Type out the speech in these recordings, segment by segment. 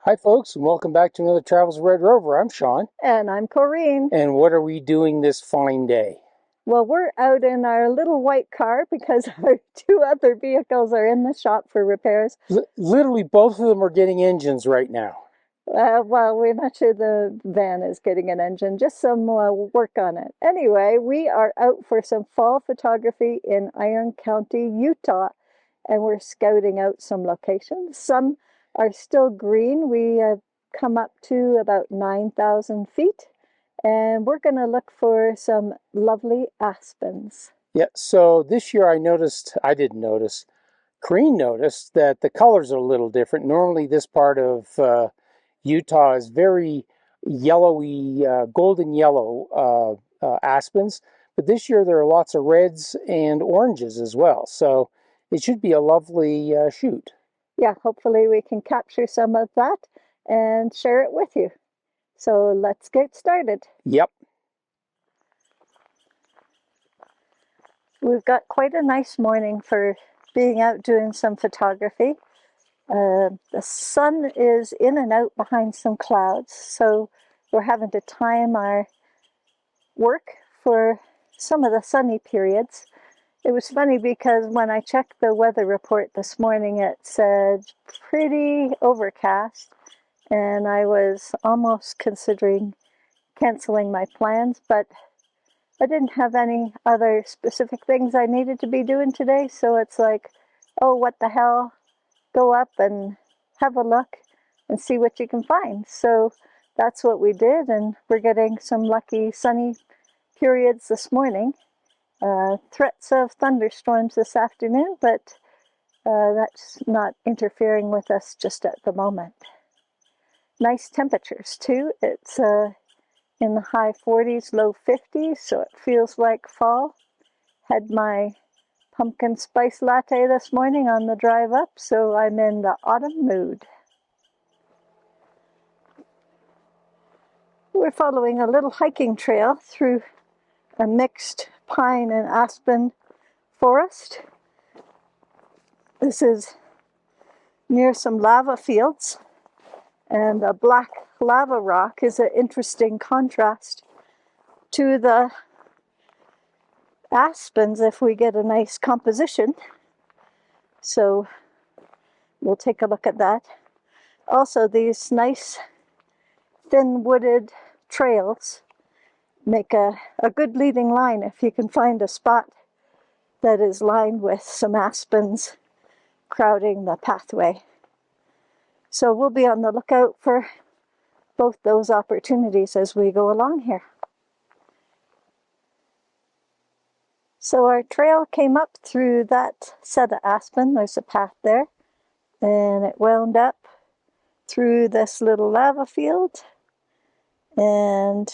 Hi folks, and welcome back to another Travels Red Rover. I'm Shawn. And I'm Corinne. And what are we doing this fine day? Well, we're out in our little white car because our two other vehicles are in the shop for repairs. Literally both of them are getting engines right now. Well, we're not sure the van is getting an engine, just some work on it. Anyway, we are out for some fall photography in Iron County, Utah, and we're scouting out some locations. Some are still green. We have come up to about 9,000 feet. And we're going to look for some lovely aspens. Yeah, so this year I didn't notice, Corinne noticed that the colors are a little different. Normally this part of Utah is very yellowy, golden yellow aspens, but this year there are lots of reds and oranges as well. So it should be a lovely shoot. Yeah, hopefully we can capture some of that and share it with you. So let's get started. Yep. We've got quite a nice morning for being out doing some photography. The sun is in and out behind some clouds, so we're having to time our work for some of the sunny periods. It was funny because when I checked the weather report this morning, it said pretty overcast, and I was almost considering canceling my plans, but I didn't have any other specific things I needed to be doing today, so it's like, oh, what the hell, go up and have a look and see what you can find. So that's what we did, and we're getting some lucky sunny periods this morning. Threats of thunderstorms this afternoon, but that's not interfering with us just at the moment. Nice temperatures too. It's in the high 40s, low 50s, so it feels like fall. Had my pumpkin spice latte this morning on the drive up, so I'm in the autumn mood. We're following a little hiking trail through a mixed pine and aspen forest. This is near some lava fields, and the black lava rock is an interesting contrast to the aspens if we get a nice composition. So we'll take a look at that. Also, these nice thin wooded trails make a good leading line if you can find a spot that is lined with some aspens crowding the pathway. So we'll be on the lookout for both those opportunities as we go along here. So our trail came up through that set of aspen. There's a path there, and it wound up through this little lava field and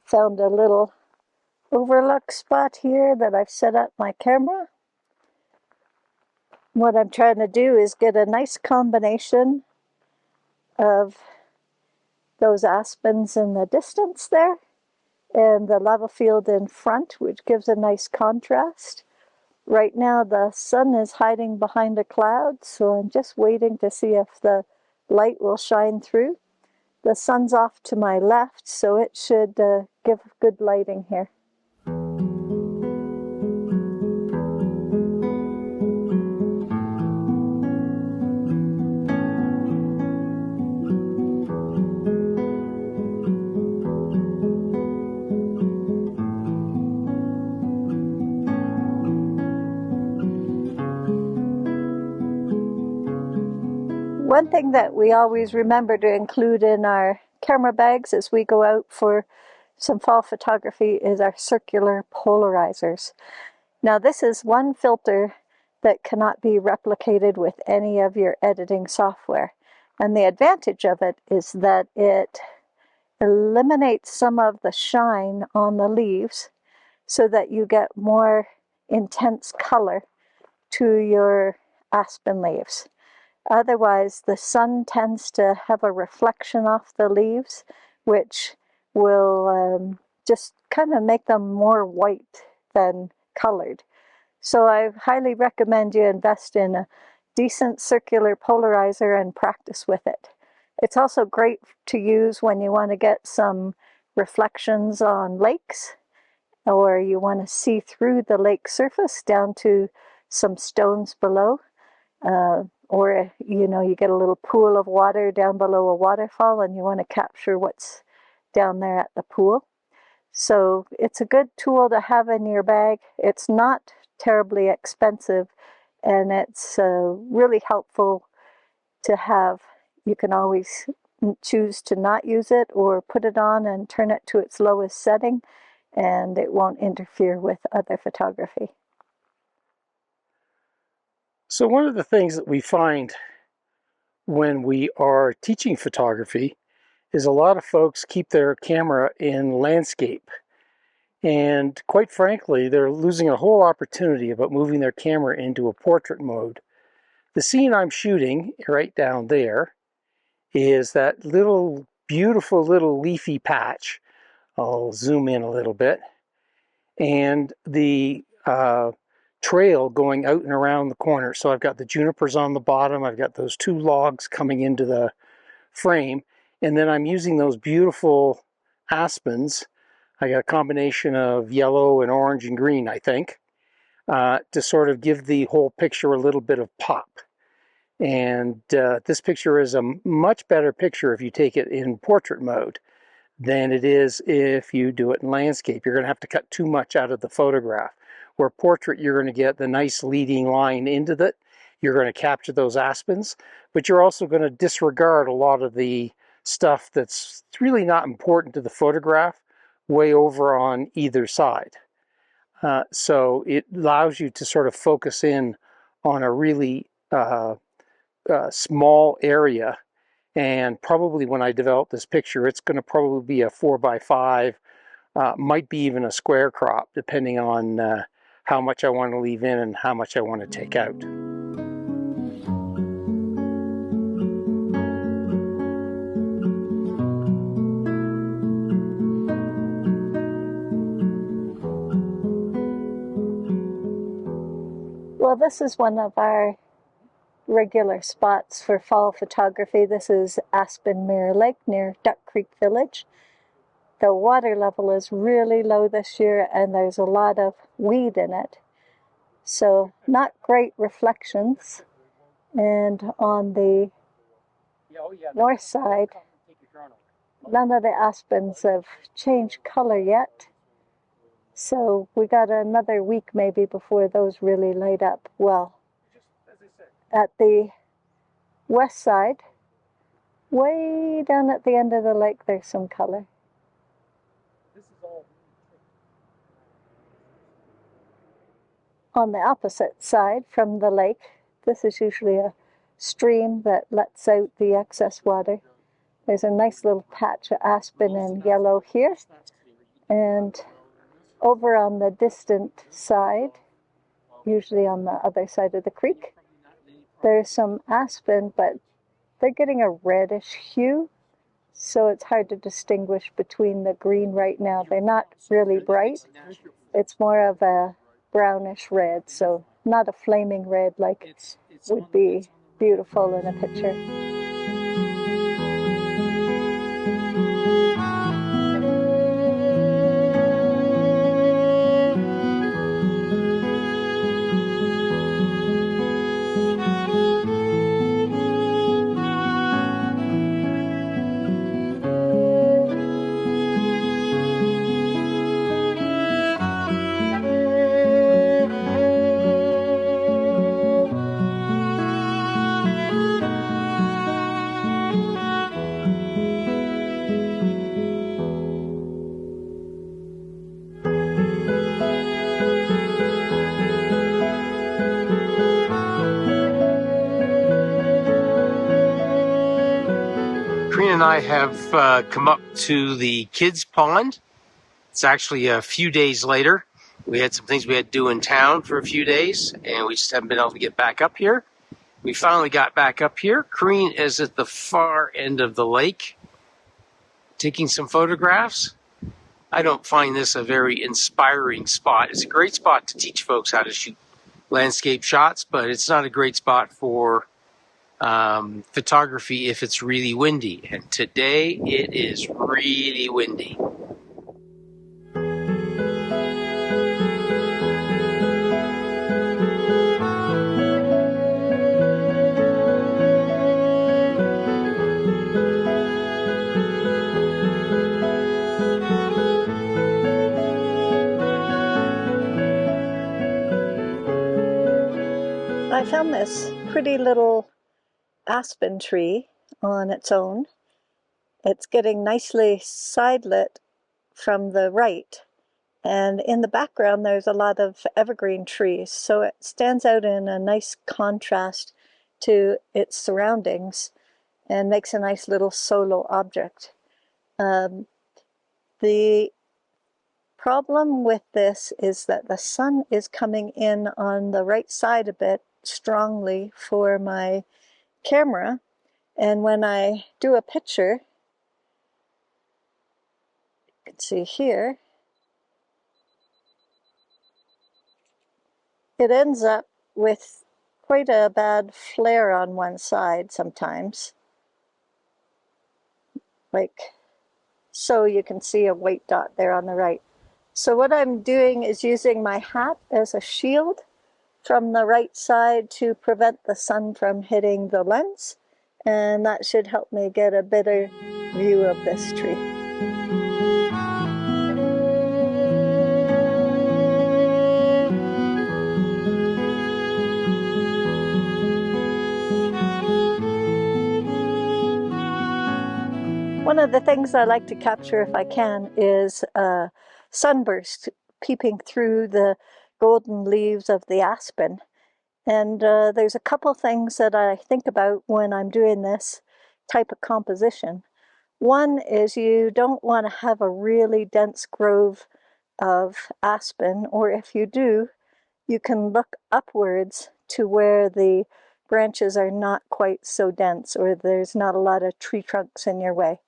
found a little overlook spot here that I've set up my camera. What I'm trying to do is get a nice combination of those aspens in the distance there and the lava field in front, which gives a nice contrast. Right now the sun is hiding behind a cloud, so I'm just waiting to see if the light will shine through. The sun's off to my left, so it should give good lighting here. One thing that we always remember to include in our camera bags as we go out for some fall photography is our circular polarizers. Now this is one filter that cannot be replicated with any of your editing software. And the advantage of it is that it eliminates some of the shine on the leaves so that you get more intense color to your aspen leaves. Otherwise, the sun tends to have a reflection off the leaves, which will just kind of make them more white than colored. So I highly recommend you invest in a decent circular polarizer and practice with it. It's also great to use when you want to get some reflections on lakes, or you want to see through the lake surface down to some stones below, or you get a little pool of water down below a waterfall and you want to capture what's down there at the pool. So it's a good tool to have in your bag. It's not terribly expensive, and it's really helpful to have. You can always choose to not use it or put it on and turn it to its lowest setting, and it won't interfere with other photography. So one of the things that we find when we are teaching photography is a lot of folks keep their camera in landscape. And quite frankly, they're losing a whole opportunity about moving their camera into a portrait mode. The scene I'm shooting right down there is that little beautiful little leafy patch. I'll zoom in a little bit. And the trail going out and around the corner. So I've got the junipers on the bottom. I've got those two logs coming into the frame. And then I'm using those beautiful aspens. I got a combination of yellow and orange and green, I think, to sort of give the whole picture a little bit of pop. And this picture is a much better picture if you take it in portrait mode than it is if you do it in landscape. You're going to have to cut too much out of the photograph. Where portrait, you're going to get the nice leading line into it. You're going to capture those aspens, but you're also going to disregard a lot of the stuff that's really not important to the photograph way over on either side. So it allows you to sort of focus in on a really small area. And probably when I develop this picture, it's going to probably be a 4x5, might be even a square crop, depending on how much I want to leave in and how much I want to take out. Well, this is one of our regular spots for fall photography. This is Aspen Mirror Lake near Duck Creek Village. The water level is really low this year and there's a lot of weed in it. So not great reflections. And on the north side, none of the aspens have changed color yet. So we got another week maybe before those really light up well. At the west side, way down at the end of the lake, there's some color. On the opposite side from the lake, this is usually a stream that lets out the excess water. There's a nice little patch of aspen and yellow here. And over on the distant side, usually on the other side of the creek, there's some aspen, but they're getting a reddish hue, so it's hard to distinguish between the green right now. They're not really bright. It's more of a brownish red, so not a flaming red like would be beautiful in a picture. Corinne and I have come up to the kids' pond. It's actually a few days later. We had some things we had to do in town for a few days, and we just haven't been able to get back up here. We finally got back up here. Corinne is at the far end of the lake, taking some photographs. I don't find this a very inspiring spot. It's a great spot to teach folks how to shoot landscape shots, but it's not a great spot for photography if it's really windy. And today it is really windy. I found this pretty little aspen tree on its own. It's getting nicely side lit from the right, and in the background there's a lot of evergreen trees, so it stands out in a nice contrast to its surroundings and makes a nice little solo object. The problem with this is that the sun is coming in on the right side a bit strongly for my camera, and when I do a picture, you can see here, it ends up with quite a bad flare on one side sometimes, like so. You can see a white dot there on the right. So what I'm doing is using my hat as a shield from the right side to prevent the sun from hitting the lens, and that should help me get a better view of this tree. One of the things I like to capture if I can is a sunburst peeping through the golden leaves of the aspen. And there's a couple things that I think about when I'm doing this type of composition. One is you don't want to have a really dense grove of aspen, or if you do, you can look upwards to where the branches are not quite so dense, or there's not a lot of tree trunks in your way.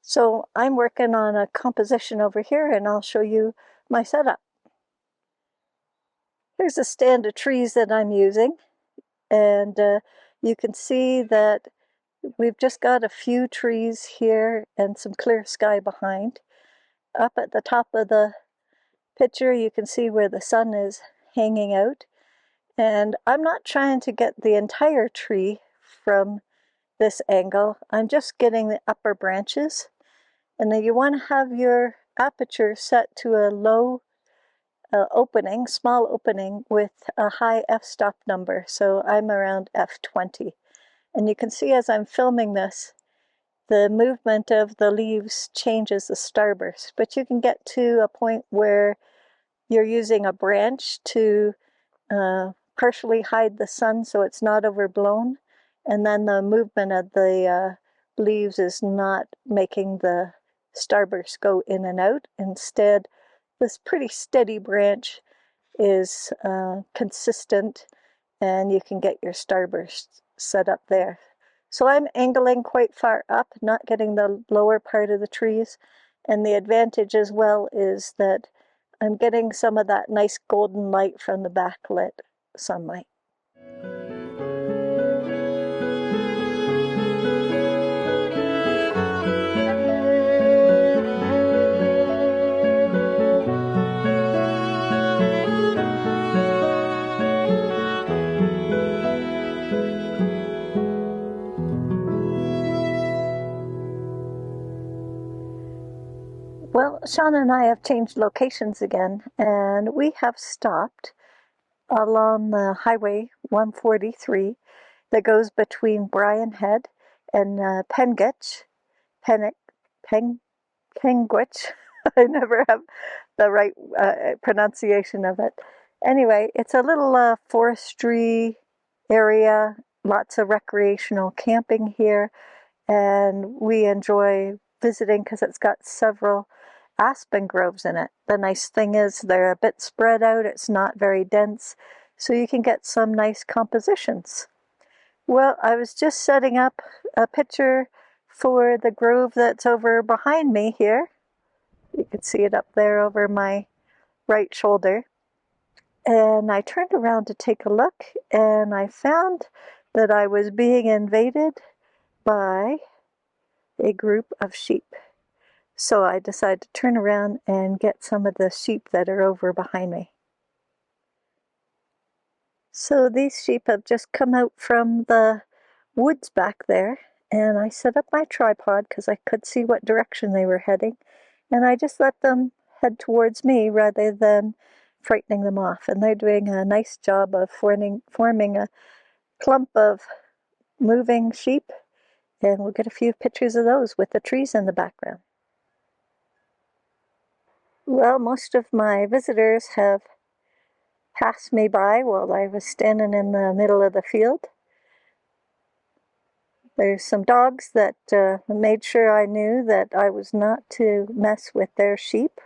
So I'm working on a composition over here, and I'll show you my setup. Here's a stand of trees that I'm using, and you can see that we've just got a few trees here and some clear sky behind. Up at the top of the picture, you can see where the sun is hanging out. And I'm not trying to get the entire tree from this angle. I'm just getting the upper branches. And then you want to have your aperture set to a low opening, small opening with a high f-stop number. So I'm around f20. And you can see as I'm filming this, the movement of the leaves changes the starburst. But you can get to a point where you're using a branch to partially hide the sun so it's not overblown, and then the movement of the leaves is not making the starburst go in and out. Instead, this pretty steady branch is consistent, and you can get your starburst set up there. So I'm angling quite far up, not getting the lower part of the trees, and the advantage as well is that I'm getting some of that nice golden light from the backlit sunlight. Well, Shawn and I have changed locations again, and we have stopped along the Highway 143 that goes between Bryan Head and Pengitch, Pengwitch. I never have the right pronunciation of it. Anyway, it's a little forestry area, lots of recreational camping here, and we enjoy visiting because it's got several aspen groves in it. The nice thing is they're a bit spread out, it's not very dense, so you can get some nice compositions. Well, I was just setting up a picture for the grove that's over behind me here. You can see it up there over my right shoulder. And I turned around to take a look, and I found that I was being invaded by a group of sheep. So I decided to turn around and get some of the sheep that are over behind me. So these sheep have just come out from the woods back there, and I set up my tripod because I could see what direction they were heading, and I just let them head towards me rather than frightening them off. And they're doing a nice job of forming a clump of moving sheep, and we'll get a few pictures of those with the trees in the background. Well, most of my visitors have passed me by while I was standing in the middle of the field. There's some dogs that made sure I knew that I was not to mess with their sheep.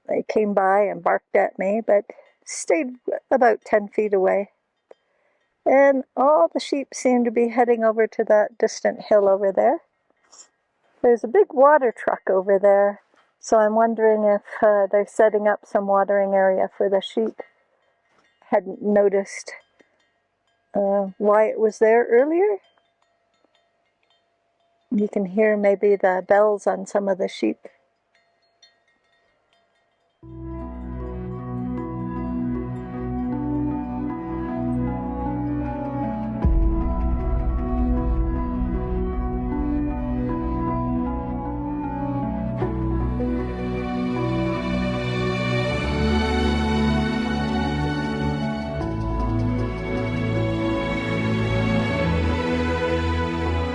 They came by and barked at me, but stayed about 10 feet away. And all the sheep seem to be heading over to that distant hill over there. There's a big water truck over there, so I'm wondering if they're setting up some watering area for the sheep. Hadn't noticed why it was there earlier. You can hear maybe the bells on some of the sheep.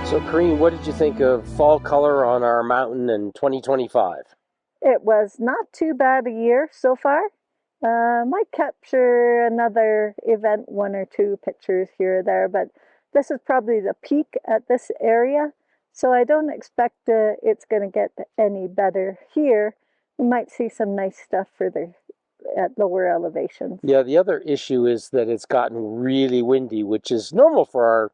So, Corinne, what did you think of fall color on our mountain in 2025? It was not too bad a year so far. Might capture another event, one or two pictures here or there, but this is probably the peak at this area, so I don't expect it's going to get any better here. We might see some nice stuff further at lower elevations. Yeah, the other issue is that it's gotten really windy, which is normal for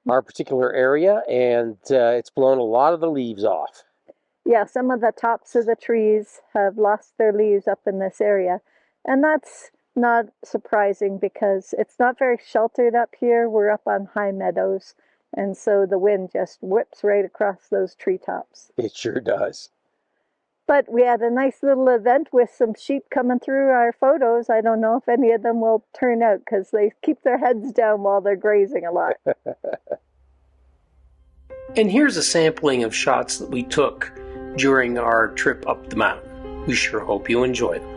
our particular area, and it's blown a lot of the leaves off. Yeah, some of the tops of the trees have lost their leaves up in this area, and that's not surprising because it's not very sheltered up here. We're up on high meadows, and so the wind just whips right across those treetops. It sure does. But we had a nice little event with some sheep coming through our photos. I don't know if any of them will turn out because they keep their heads down while they're grazing a lot. And here's a sampling of shots that we took during our trip up the mountain. We sure hope you enjoy them.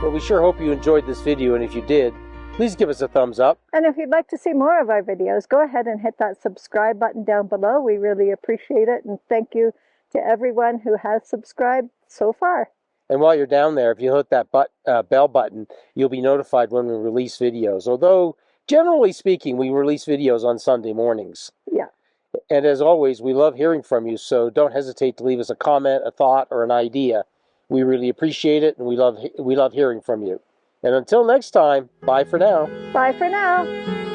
Well, we sure hope you enjoyed this video, and if you did, please give us a thumbs up. And if you'd like to see more of our videos, go ahead and hit that subscribe button down below. We really appreciate it, and thank you to everyone who has subscribed so far. And while you're down there, if you hit that bell button, you'll be notified when we release videos. Although, generally speaking, we release videos on Sunday mornings. Yeah. And as always, we love hearing from you, so don't hesitate to leave us a comment, a thought, or an idea. We really appreciate it, and we love hearing from you. And until next time, bye for now. Bye for now.